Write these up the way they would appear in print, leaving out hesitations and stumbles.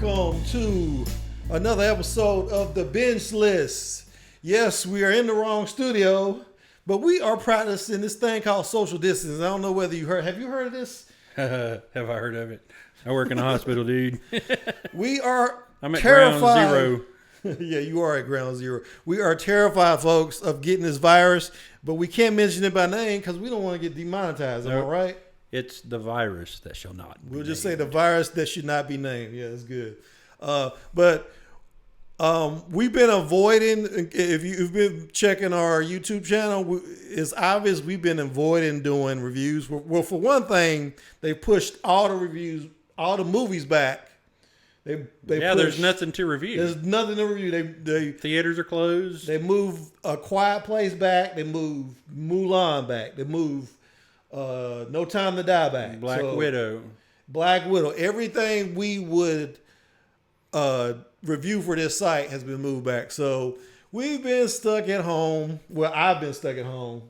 welcome to another episode of the Binge List. Yes, we are in the wrong studio, but we are practicing this thing called social distance. I don't know whether you heard. Have you heard of this? Have I heard of it? I work in a hospital, dude. We are I'm at terrified. ground zero. Yeah, you are at ground zero. We are terrified, folks, of getting this virus, but we can't mention it by name because we don't want to get demonetized. Am I right? It's the virus that shall not be We'll just named. say the virus that should not be named. Yeah, that's good. But we've been avoiding, if you've been checking our YouTube channel, it's obvious we've been avoiding doing reviews. Well, for one thing, they pushed all the reviews, all the movies back. There's nothing to review. There's nothing to review. They Theaters are closed. They moved A Quiet Place back. They moved Mulan back. They moved No Time to Die back. Black Widow. Everything we would review for this site has been moved back. So we've been stuck at home. Well, I've been stuck at home.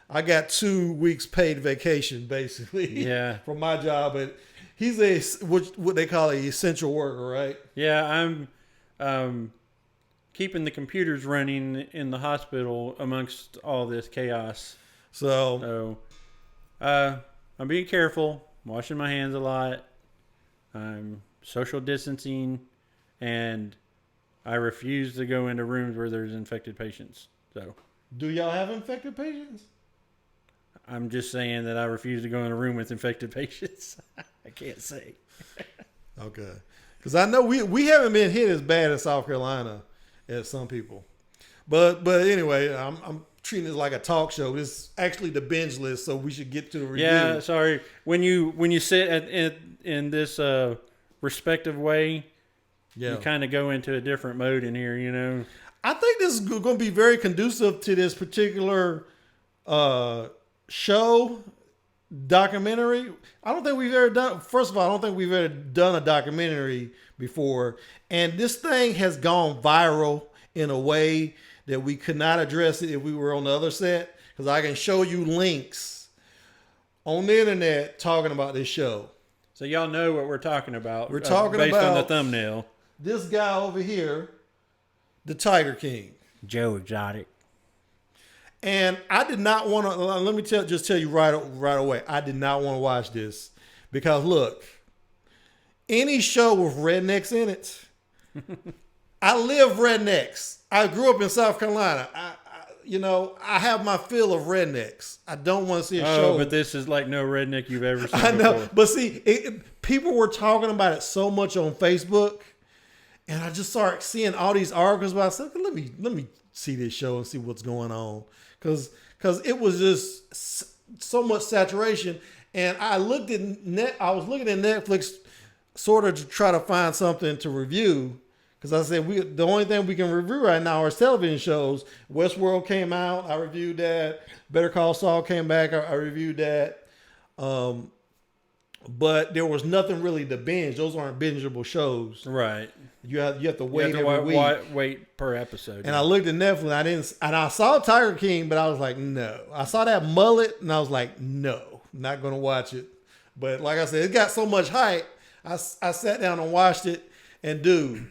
I got 2 weeks paid vacation basically. Yeah. From my job, but he's what they call an essential worker, right? Yeah, I'm keeping the computers running in the hospital amongst all this chaos. So I'm being careful, washing my hands a lot. I'm social distancing, and I refuse to go into rooms where there's infected patients. So, do y'all have infected patients? I'm just saying that I refuse to go in a room with infected patients. I can't say. Okay. Because I know we haven't been hit as bad in South Carolina as some people. But anyway, I'm treating it like a talk show. This is actually the binge list, so we should get to the review. Yeah, sorry. When you sit in this respective way, you kind of go into a different mode in here, you know. I think this is going to be very conducive to this particular show, documentary. I don't think we've ever done. First of all, I don't think we've ever done a documentary before, and this thing has gone viral in a way that we could not address it if we were on the other set. Because I can show you links on the internet talking about this show. So y'all know what we're talking about. We're talking based about on the thumbnail. This guy over here, the Tiger King, Joe Exotic. And I did not want to. Let me tell you right away. I did not want to watch this because look, any show with rednecks in it. I live rednecks. I grew up in South Carolina. I have my fill of rednecks. I don't want to see a show. Oh, but this is like no redneck you've ever seen. I know, before. but see, people were talking about it so much on Facebook, and I just started seeing all these articles about it. So let me see this show and see what's going on. Because it was just so much saturation, and I looked at I was looking at Netflix, sort of to try to find something to review. Because I said the only thing we can review right now are television shows. Westworld came out, I reviewed that. Better Call Saul came back, I reviewed that. But there was nothing really to binge. Those aren't bingeable shows, right? You have to wait every week. Wait per episode. And I looked at Netflix. I saw Tiger King, but I was like, no. I saw that mullet, and I was like, no, not gonna watch it. But like I said, it got so much hype. I sat down and watched it, and dude,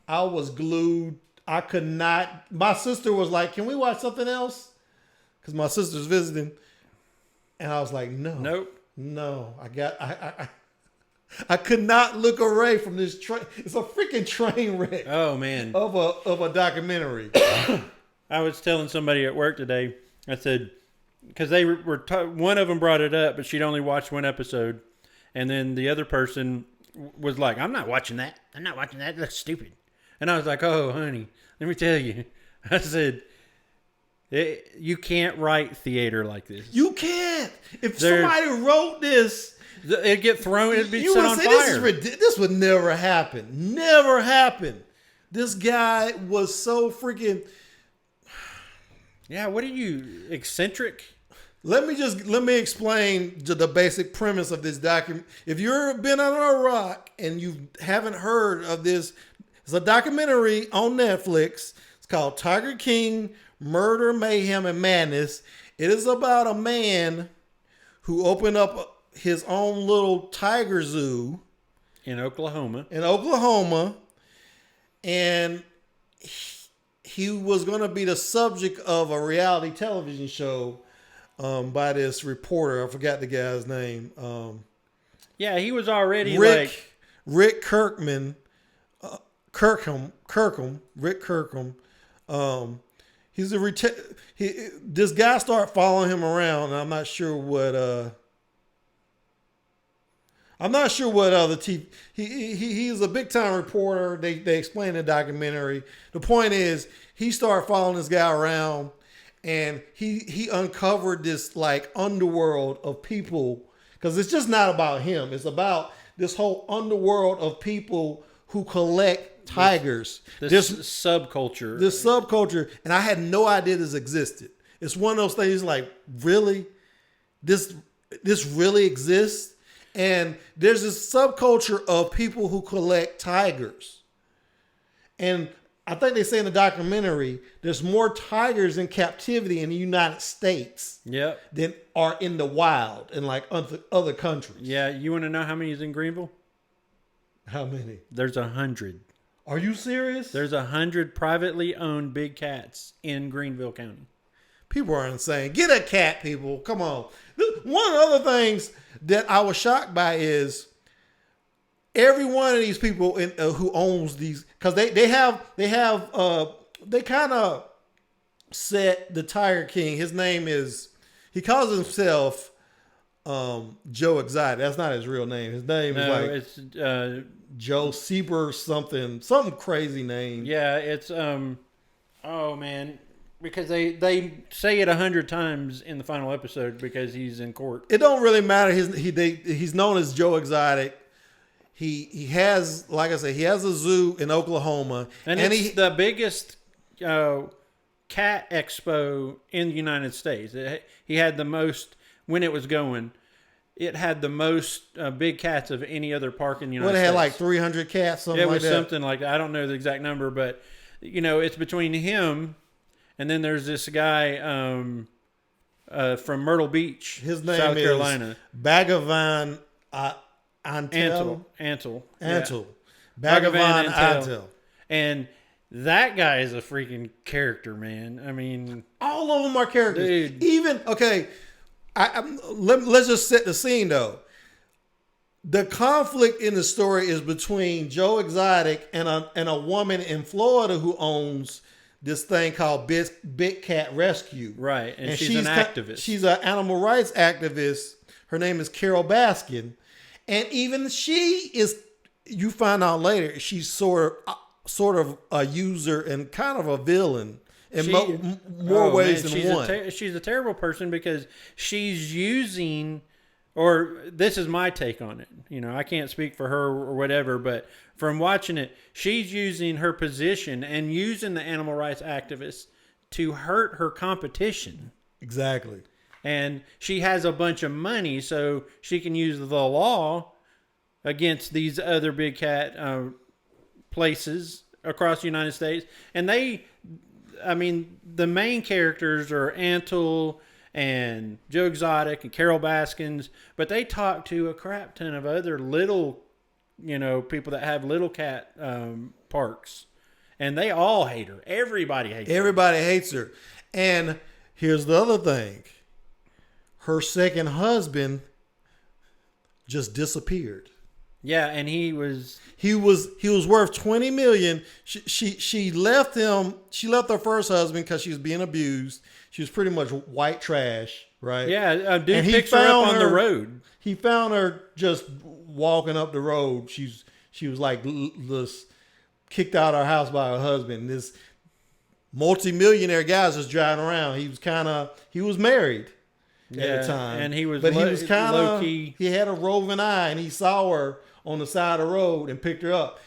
I was glued. I could not. My sister was like, "Can we watch something else?" Because my sister's visiting, and I was like, "No, nope, no." I could not look away from this train. It's a freaking train wreck. Oh man, of a documentary. I was telling somebody at work today. I said because they were one of them brought it up, but she'd only watched one episode, and then the other person was like, "I'm not watching that. I'm not watching that. It looks stupid." And I was like, "Oh, honey, let me tell you." I said, "You can't write theater like this. You can't. If somebody wrote this." It'd get thrown. It'd be set on fire. This would never happen. Never happen. This guy was so freaking. Yeah. What are you, eccentric? Let me explain the basic premise of this document. If you've been under a rock and you haven't heard of this, it's a documentary on Netflix. It's called Tiger King: Murder, Mayhem, and Madness. It is about a man who opened up his own little tiger zoo in Oklahoma. And he was going to be the subject of a reality television show by this reporter. I forgot the guy's name. Yeah, he was already Rick Kirkham. Rick Kirkham. This guy started following him around, and I'm not sure what other TV. He's a big time reporter. They explain in the documentary. The point is, he started following this guy around, and he uncovered this like underworld of people, because it's just not about him. It's about this whole underworld of people who collect tigers. This subculture. This subculture, and I had no idea this existed. It's one of those things like, really? This really exists? And there's this subculture of people who collect tigers. And I think they say in the documentary, there's more tigers in captivity in the United States than are in the wild in like other countries. Yeah, you want to know how many is in Greenville? How many? There's 100. Are you serious? There's 100 privately owned big cats in Greenville County. People are insane. Get a cat, people. Come on. One of the other things that I was shocked by is every one of these people who owns these, because they kind of set the Tiger King. His name is, he calls himself Joe Exotic. That's not his real name. His name is it's Joe Sieber something crazy name. Yeah, it's oh man, because they say it 100 times in the final episode because he's in court. It don't really matter. He's known as Joe Exotic. He has, like I said, he has a zoo in Oklahoma, and it's the biggest cat expo in the United States. He had the most when it was going. It had the most big cats of any other park in the United States. It had like 300 cats, something like that. It was something like that. I don't know the exact number, but it's between him and then there's this guy from Myrtle Beach, his name South is Carolina. Bhagavan Antle. Bhagavan Antle. And that guy is a freaking character, man. I mean, all of them are characters. Dude. Even, okay, let's just set the scene, though. The conflict in the story is between Joe Exotic and a woman in Florida who owns this thing called Big Cat Rescue. Right, and she's an activist. She's an animal rights activist. Her name is Carol Baskin. And even she is, you find out later, she's sort of a user and kind of a villain in more ways than one. She's a terrible person because she's using, or this is my take on it. I can't speak for her or whatever, but from watching it, she's using her position and using the animal rights activists to hurt her competition. Exactly. And she has a bunch of money, so she can use the law against these other big cat places across the United States. And the main characters are Antle and Joe Exotic and Carol Baskins, but they talk to a crap ton of other little, people that have little cat parks. And they all hate her. Everybody hates her. Everybody hates her. And here's the other thing. Her second husband just disappeared. Yeah, and he was worth $20 million. She left him. She left her first husband because she was being abused. She was pretty much white trash, right? Yeah, a dude picks her up on the road. He found her just walking up the road. She was like kicked out of her house by her husband. This multimillionaire guy was just driving around. He was married. At the time, and he was kind of low key. He had a roving eye, and he saw her on the side of the road and picked her up.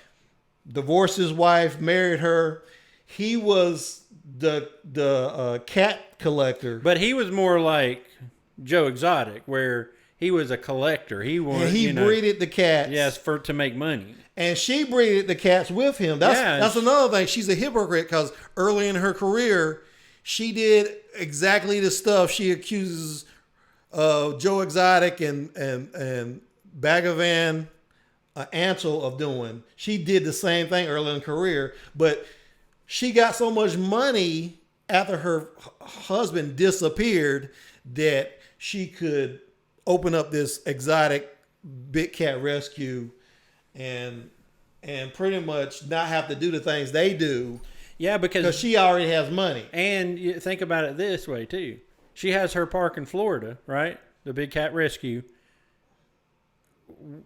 Divorced his wife, married her. He was the cat collector, but he was more like Joe Exotic, where he was a collector. He breeded the cats, yes, to make money. And she breeded the cats with him. That's another thing. She's a hypocrite because early in her career, she did exactly the stuff she accuses Joe Exotic and Bhagavan Ansel of doing. She did the same thing early in her career, but she got so much money after her husband disappeared that she could open up this exotic big cat rescue and pretty much not have to do the things they do. Yeah, because she already has money. And you think about it this way too. She has her park in Florida, right? The big cat rescue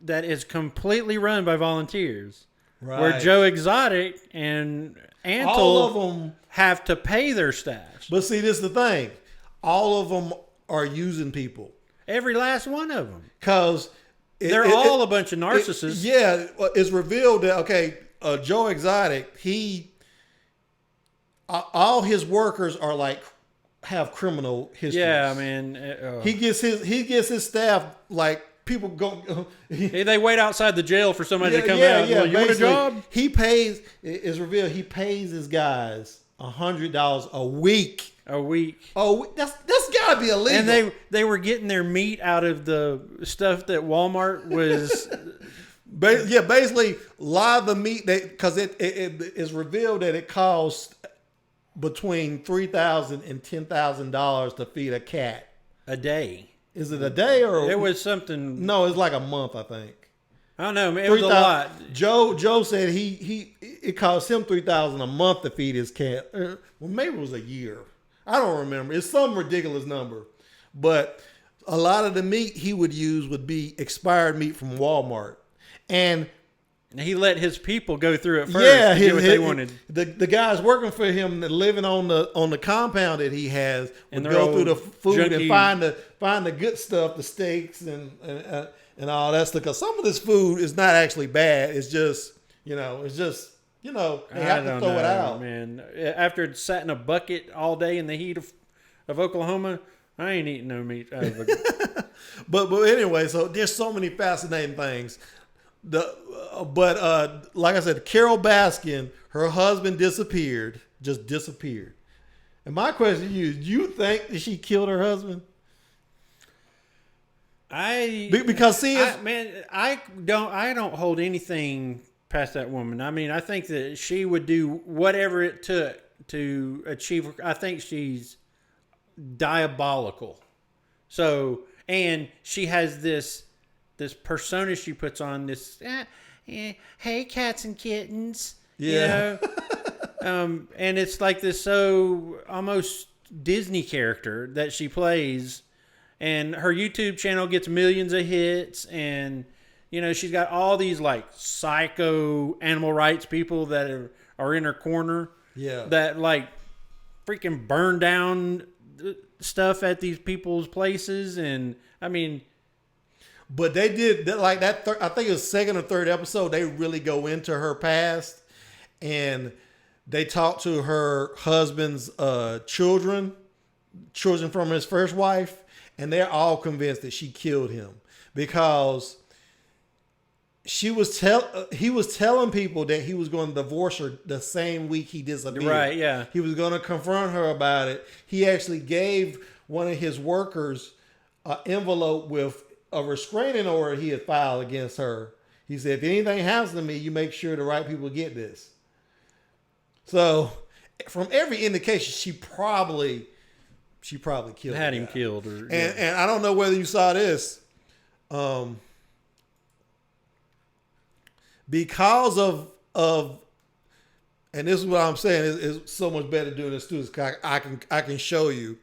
that is completely run by volunteers. Right. Where Joe Exotic and Ansel all of them have to pay their staff. But see, this is the thing. All of them are using people. Every last one of them. Because they're all a bunch of narcissists. It's revealed that, okay, Joe Exotic, all his workers are like, have criminal histories. Yeah, I mean. He gets his staff, like, people go. They wait outside the jail for somebody to come out. Yeah, you want a job? He pays. It's revealed he pays his guys $100 a week. Oh, that's gotta be illegal. And they were getting their meat out of the stuff that Walmart was. Basically, live the meat because it is revealed that it costs between $3,000 and $10,000 to feed a cat a day. Is it a day or it was something? No, it's like a month, I think. I don't know. It was a lot. Joe said it cost him $3,000 a month to feed his cat. Well, maybe it was a year. I don't remember. It's some ridiculous number. But a lot of the meat he would use would be expired meat from Walmart, and he let his people go through it first. Yeah, to get what they wanted. The guys working for him that living on the compound that he has would go through the food and find the good stuff, the steaks and all that stuff. Because some of this food is not actually bad. It's just they have to throw it out. Man, after it sat in a bucket all day in the heat of Oklahoma, I ain't eating no meat out of it. But anyway, so there's so many fascinating things. But like I said, Carol Baskin, her husband disappeared. And my question to you: do you think that she killed her husband? I don't hold anything past that woman. I mean, I think that she would do whatever it took to achieve. I think she's diabolical. So, and she has this persona she puts on, this hey cats and kittens, and it's like this so almost Disney character that she plays, and her YouTube channel gets millions of hits, and she's got all these like psycho animal rights people that are in her corner, that like freaking burn down stuff at these people's places, and I mean. But they did like that. I think it was second or third episode. They really go into her past, and they talk to her husband's children from his first wife, and they're all convinced that she killed him because he was telling people that he was going to divorce her the same week he disappeared. Right? Yeah. He was going to confront her about it. He actually gave one of his workers an envelope with a restraining order he had filed against her. He said, if anything happens to me, you make sure the right people get this. So from every indication, she probably killed him killed. And I don't know whether you saw this. Because of and this is what I'm saying, it's so much better doing this too. I can show you.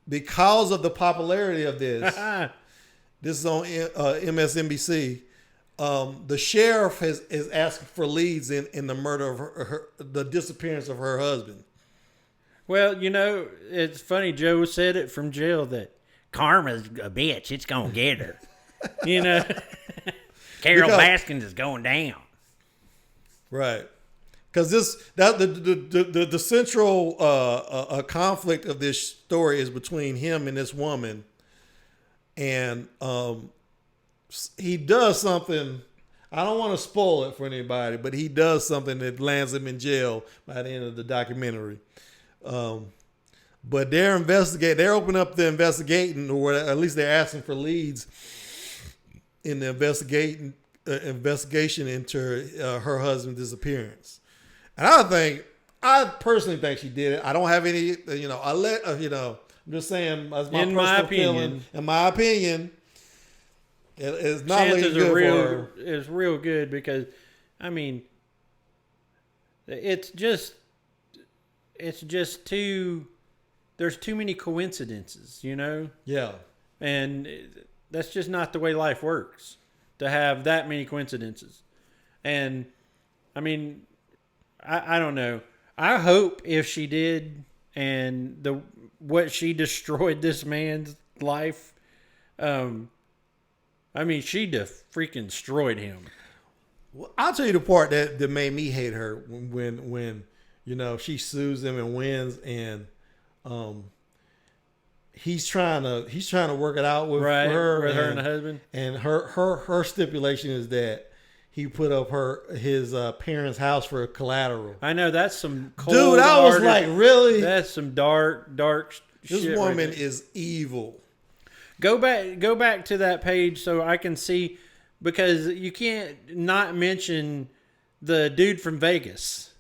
Because of the popularity of this, this is on MSNBC. The sheriff is asking for leads in the murder of the disappearance of her husband. Well, it's funny. Joe said it from jail that karma's a bitch. It's gonna get her. Carol Baskins is going down. Right. Because the central conflict of this story is between him and this woman, and he does something. I don't want to spoil it for anybody, but he does something that lands him in jail by the end of the documentary. But they're investigating. They're opening up the investigating, or at least they're asking for leads in the investigation into her husband's disappearance. And I personally think she did it. I don't have any, I'm just saying, that's my personal feeling. In my opinion, it's not looking good for her. It's real good because, I mean, it's just there's too many coincidences, Yeah. And that's just not the way life works, to have that many coincidences. And, I mean, I don't know. I hope if she did and what she destroyed this man's life, she freaking destroyed him. Well, I'll tell you the part that made me hate her when she sues him and wins, and he's trying to work it out with her and the husband. And her stipulation is that he put up his parents' house for collateral. I know, that's some cold. Dude, I was like, really? That's some dark this shit. Woman is evil. Go back to that page so I can see, because you can't not mention the dude from Vegas.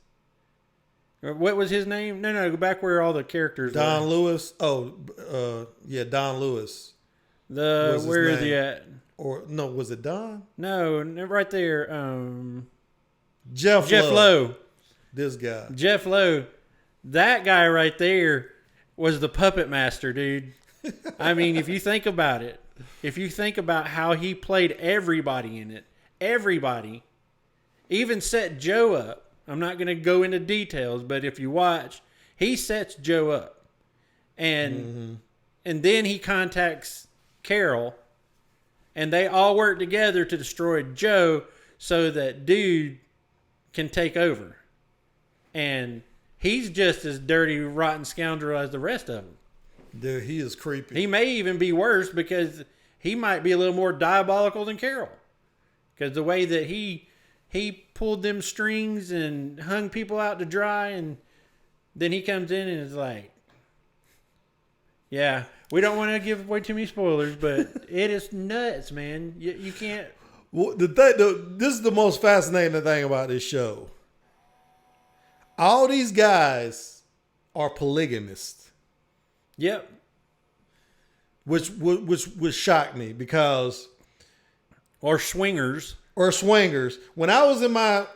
What was his name? No, go back where all the characters Don were. Lewis. Oh, Don Lewis. Where is he at? Or no, was it Don? No, right there. Jeff Lowe. This guy. Jeff Lowe. That guy right there was the puppet master, dude. I mean, if you think about it, if you think about how he played everybody in it, everybody, even set Joe up. I'm not going to go into details, but if you watch, he sets Joe up. And then he contacts Carol, and they all work together to destroy Joe so that dude can take over. And he's just as dirty, rotten scoundrel as the rest of them. Dude, he is creepy. He may even be worse because he might be a little more diabolical than Carol. Because the way that he pulled them strings and hung people out to dry, and then he comes in and is like, yeah, we don't want to give away too many spoilers, but it is nuts, man. You can't. Well, this is the most fascinating thing about this show. All these guys are polygamists. Yep. Which would shock me because. Or swingers. When I was in my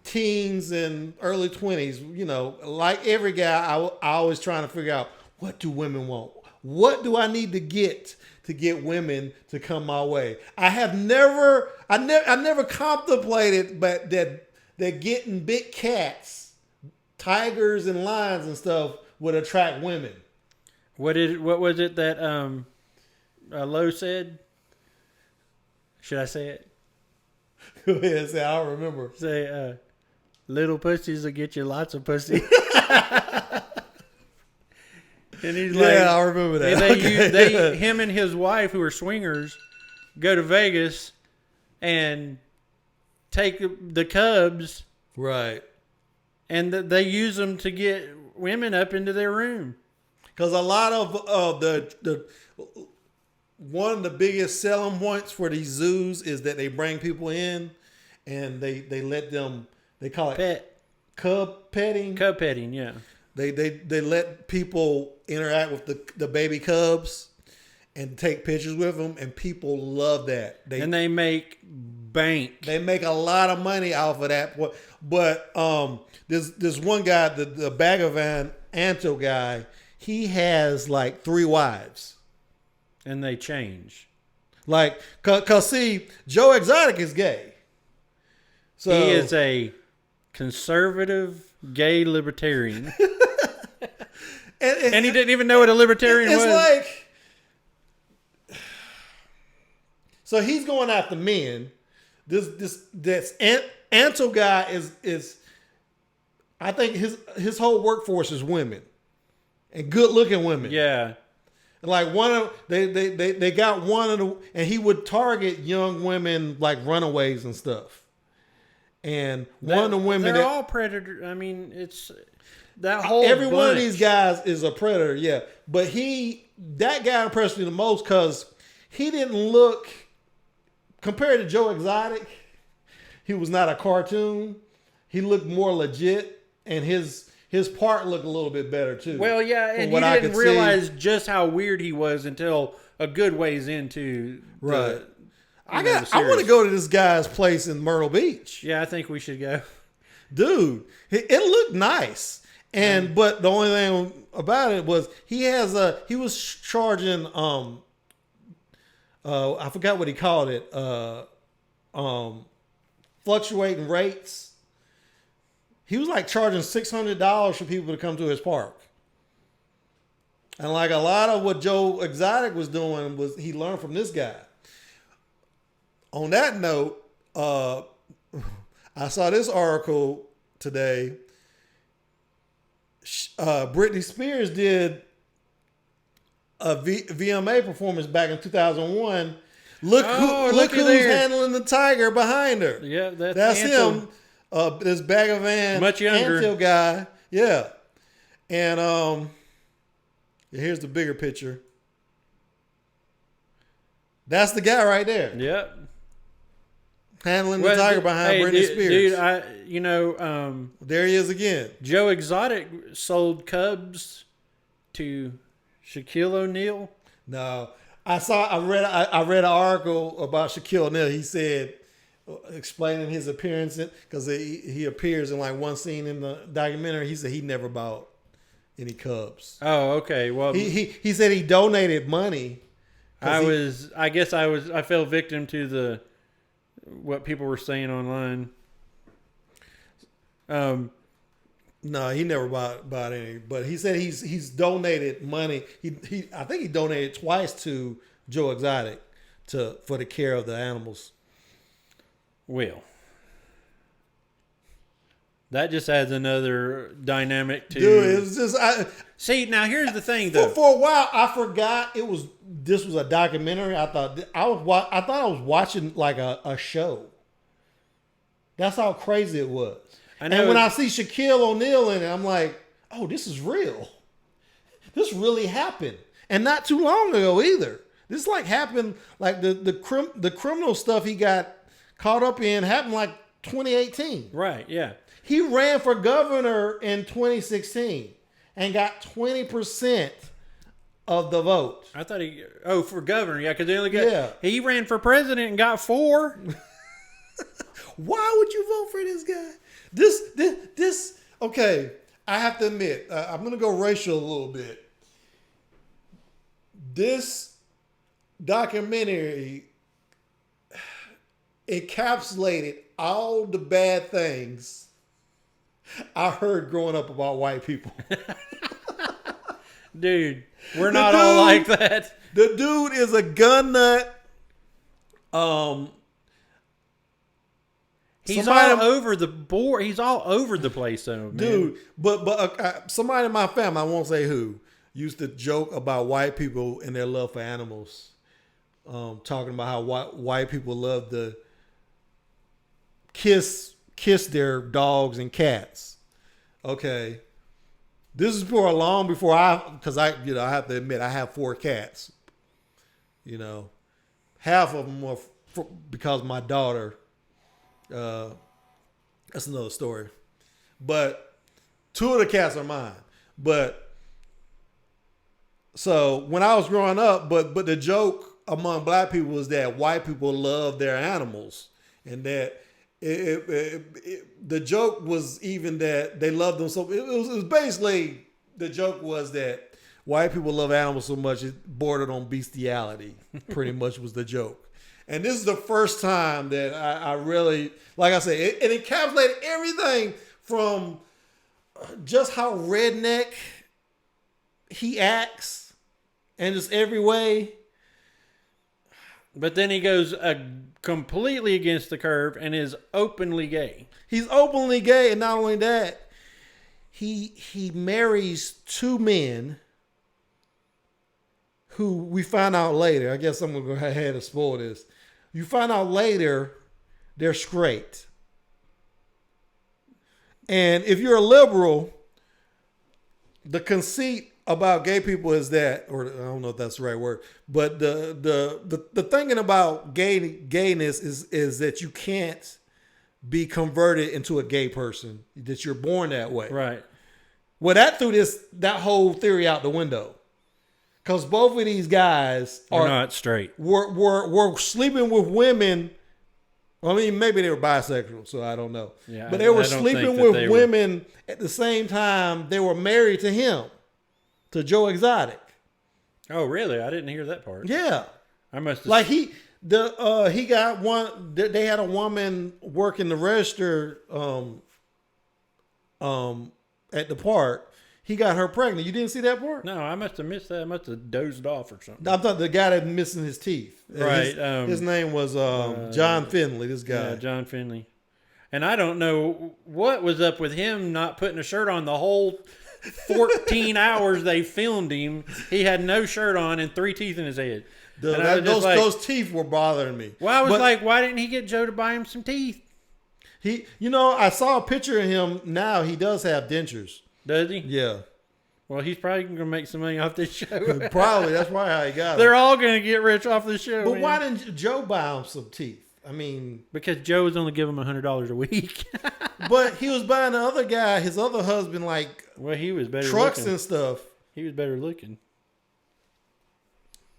teens and early 20s, like every guy, I always trying to figure out, what do women want? What do I need to get women to come my way? I never contemplated, but that getting big cats, tigers and lions and stuff would attract women. What was it that Lowe said? Should I say it? Go ahead, say, I don't remember. Say, little pussies will get you lots of pussy. And he's like, yeah, I remember that. Him and his wife, who are swingers, go to Vegas and take the cubs. Right. And they use them to get women up into their room. Because a lot of the one of the biggest selling points for these zoos is that they bring people in and they let them, they call it cub petting. Cub petting, yeah. They let people interact with the baby cubs and take pictures with them, and people love that. And they make bank. They make a lot of money off of that. But there's one guy, the Bagavan Anto guy, he has like 3 wives. And they change. Like, cause see, Joe Exotic is gay. So he is a conservative gay libertarian. and he didn't even know what a libertarian was. It's like, so he's going after men. This Anto guy is I think his whole workforce is women and good looking women. Yeah. Like they got one of the, and he would target young women like runaways and stuff. And one of the women, they're all predators. I mean, it's that whole every bunch. one of these guys is a predator, yeah. But that guy impressed me the most because he didn't look, compared to Joe Exotic, he was not a cartoon. He looked more legit, and his part looked a little bit better too. Well, yeah, and you didn't realize just how weird he was until a good ways into right. I want to go to this guy's place in Myrtle Beach. Yeah, I think we should go. Dude, it looked nice. But the only thing about it was he was charging I forgot what he called it, fluctuating rates. He was like charging $600 for people to come to his park. And like a lot of what Joe Exotic was doing was he learned from this guy. On that note, I saw this article today. Britney Spears did a VMA performance back in 2001. Look who's handling the tiger behind her. Yeah, that's him. This bag of much younger Anfield guy. Yeah, and here's the bigger picture. That's the guy right there. Yep. Handling the tiger behind Britney Spears. Dude, there he is again. Joe Exotic sold Cubs to Shaquille O'Neal. No, I read an article about Shaquille O'Neal. He said, explaining his appearance, because he appears in like one scene in the documentary. He said he never bought any Cubs. Oh, okay. Well, he said he donated money. I fell victim to what people were saying online. No, he never bought any. But he said he's donated money. I think he donated twice to Joe Exotic for the care of the animals. Well, that just adds another dynamic to. Dude, it was just see. Now here's the thing, though. For a while, I forgot this was a documentary. I thought I was watching like a show. That's how crazy it was. And when I see Shaquille O'Neal in it, I'm like, oh, this is real. This really happened, and not too long ago either. This like happened like the criminal stuff he got caught up in happened like 2018. Right. Yeah. He ran for governor in 2016 and got 20% of the vote. I thought for governor, yeah, because they only got he ran for president and got 4. Why would you vote for this guy? This okay, I have to admit, I'm going to go racial a little bit. This documentary encapsulated all the bad things I heard growing up about white people. Dude, we're not all like that. The dude is a gun nut. He's all over the board. He's all over the place, though, man. Dude. But somebody in my family, I won't say who, used to joke about white people and their love for animals. Talking about how white people love to kiss their dogs and cats. Okay, this is long before because I have to admit I have 4 cats. Half of them were because my daughter. That's another story. But 2 of the cats are mine. But so when I was growing up, but the joke among black people was that white people love their animals, and that the joke was even that they loved them so. It was basically the joke was that white people love animals so much it bordered on bestiality. Pretty much was the joke. And this is the first time that I really, like I said, it encapsulated everything from just how redneck he acts and just every way. But then he goes completely against the curve and is openly gay. He's openly gay, and not only that, he marries 2 men who we find out later. I guess I'm going to go ahead and spoil this. You find out later they're straight. And if you're a liberal, the conceit about gay people is that, or I don't know if that's the right word, but the thinking about gayness is that you can't be converted into a gay person, that you're born that way. Right. Well, that threw that whole theory out the window. Because both of these guys are not straight. Were sleeping with women. I mean, maybe they were bisexual, so I don't know. Yeah, but they were sleeping with women at the same time they were married to him, to Joe Exotic. Oh, really? I didn't hear that part. Yeah. I must have... Like he got one. They had a woman working the register at the park. He got her pregnant. You didn't see that part? No, I must have missed that. I must have dozed off or something. I thought the guy that missing his teeth. Right. His name was John Finley. This guy. Yeah, John Finley. And I don't know what was up with him not putting a shirt on the whole 14 hours they filmed him. He had no shirt on and 3 teeth in his head. Those teeth were bothering me. Well, I was like, why didn't he get Joe to buy him some teeth? I saw a picture of him now. He does have dentures. Does he? Yeah. Well, he's probably going to make some money off this show. Probably. That's probably how he got it. They're all going to get rich off this show. But why didn't Joe buy him some teeth? I mean... Because Joe was only giving him $100 a week. But he was buying the other guy, his other husband, like... Well, he was better trucks looking. And stuff. He was better looking.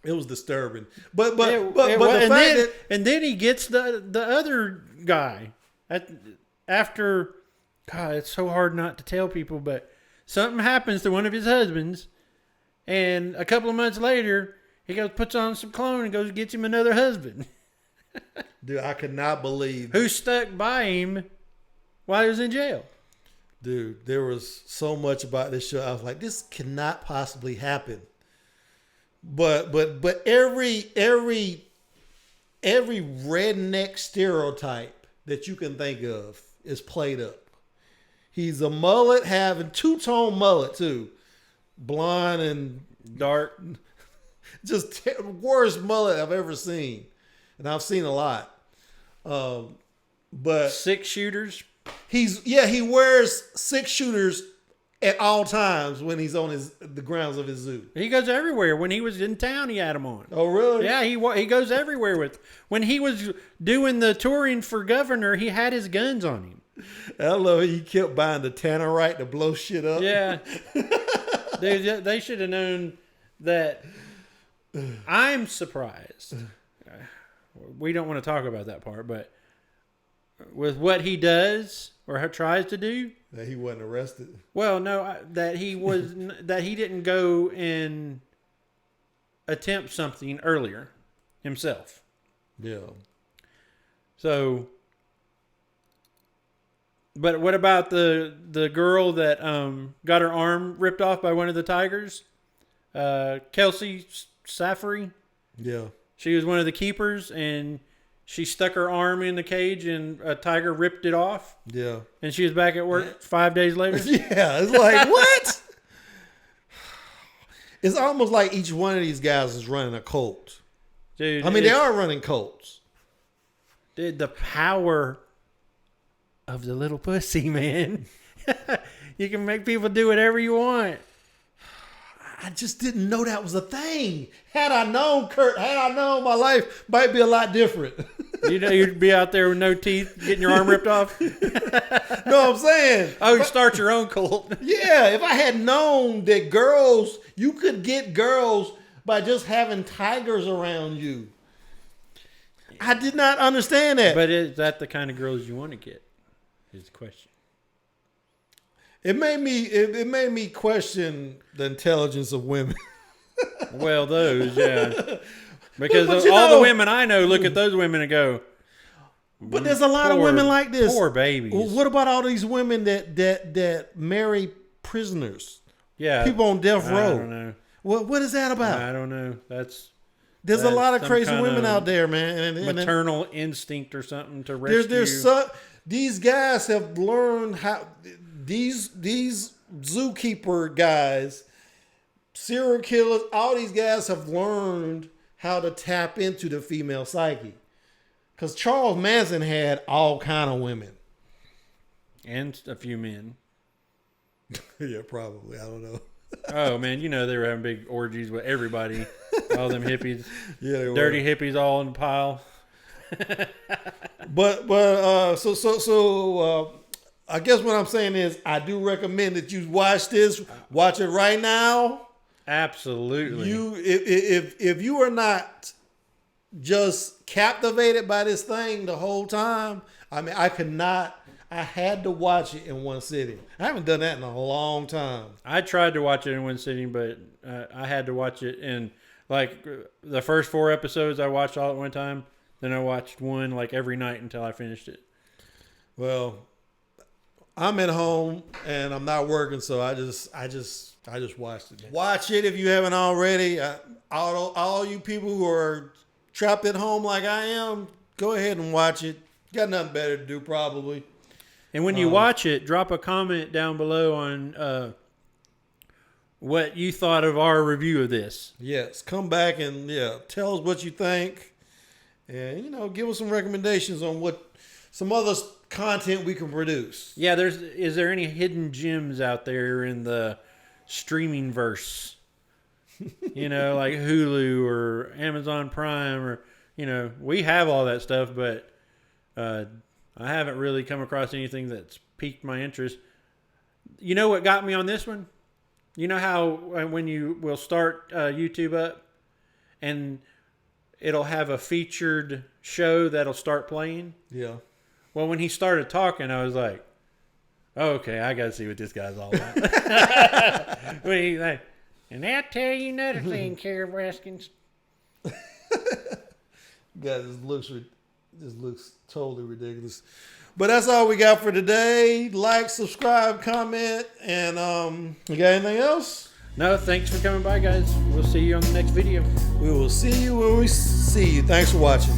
It was disturbing. But the fact that... And then he gets the other guy. After... God, it's so hard not to tell people, but... Something happens to one of his husbands, and a couple of months later, he goes, puts on some cologne and goes, gets him another husband. Dude, I could not believe. Who stuck by him while he was in jail. Dude, there was so much about this show. I was like, this cannot possibly happen. But every redneck stereotype that you can think of is played up. He's a mullet, having 2-tone mullet too, blonde and dark. Just worst mullet I've ever seen, and I've seen a lot. But 6 shooters. He wears 6 shooters at all times when he's on the grounds of his zoo. He goes everywhere. When he was in town, he had them on. Oh, really? Yeah, he goes everywhere with. When he was doing the touring for governor, he had his guns on him. I love it. He kept buying the tannerite to blow shit up. Yeah. They should have known that. I'm surprised. We don't want to talk about that part, but with what he does or tries to do, that he wasn't arrested. Well, no, that he was that he didn't go and attempt something earlier himself. Yeah. So, but what about the girl that got her arm ripped off by one of the tigers? Kelsey Safari. Yeah. She was one of the keepers, and she stuck her arm in the cage, and a tiger ripped it off. Yeah. And she was back at work 5 days later. Yeah. It's like, what? It's almost like each one of these guys is running a cult. Dude, I mean, they are running cults. Dude, the power of the little pussy, man. You can make people do whatever you want. I just didn't know that was a thing. Had I known, Kurt, my life might be a lot different. You know, you'd be out there with no teeth, getting your arm ripped off. Know what I'm saying? Oh, you start your own cult. Yeah, if I had known that you could get girls by just having tigers around you. I did not understand that. But is that the kind of girls you want to get? Is the question. It made me question the intelligence of women. Well, those, yeah. Because all the women I know look at those women and go, but there's a lot of women like this. Poor babies. What about all these women that marry prisoners? Yeah. People on death row. I don't know. What is that about? I don't know. There's a lot of crazy women out there, man. And maternal instinct or something to rescue. These guys have learned how. These zookeeper guys, serial killers, all these guys have learned how to tap into the female psyche. Because Charles Manson had all kind of women. And a few men. Yeah, probably. I don't know. Oh, man, you know they were having big orgies with everybody. All them hippies. Yeah, they dirty hippies all in a pile. I guess what I'm saying is I do recommend that you watch this. Watch it right now. Absolutely. If you are not just captivated by this thing the whole time, I mean, I had to watch it in one sitting. I haven't done that in a long time. I tried to watch it in one sitting, but I had to watch it in, like, the first 4 episodes I watched all at one time. Then I watched one, like, every night until I finished it. Well, I'm at home and I'm not working, so I just watched it. Watch it if you haven't already. All you people who are trapped at home like I am, go ahead and watch it. Got nothing better to do, probably. And when you watch it, drop a comment down below on what you thought of our review of this. Yes, come back and tell us what you think, and give us some recommendations on what some other content we can produce. Yeah, is there any hidden gems out there in the streaming verse? Like Hulu or Amazon Prime, or we have all that stuff, but I haven't really come across anything that's piqued my interest. You know what got me on this one? You know how when you will start YouTube up and it'll have a featured show that'll start playing? Yeah. Well, when he started talking, I was like, oh, okay, I got to see what this guy's all about. When he's like, and I'll tell you another thing, Carol Baskins. God, this looks totally ridiculous. But that's all we got for today. Like, subscribe, comment, and you got anything else? No, thanks for coming by, guys. We'll see you on the next video. We will see you when we see you. Thanks for watching.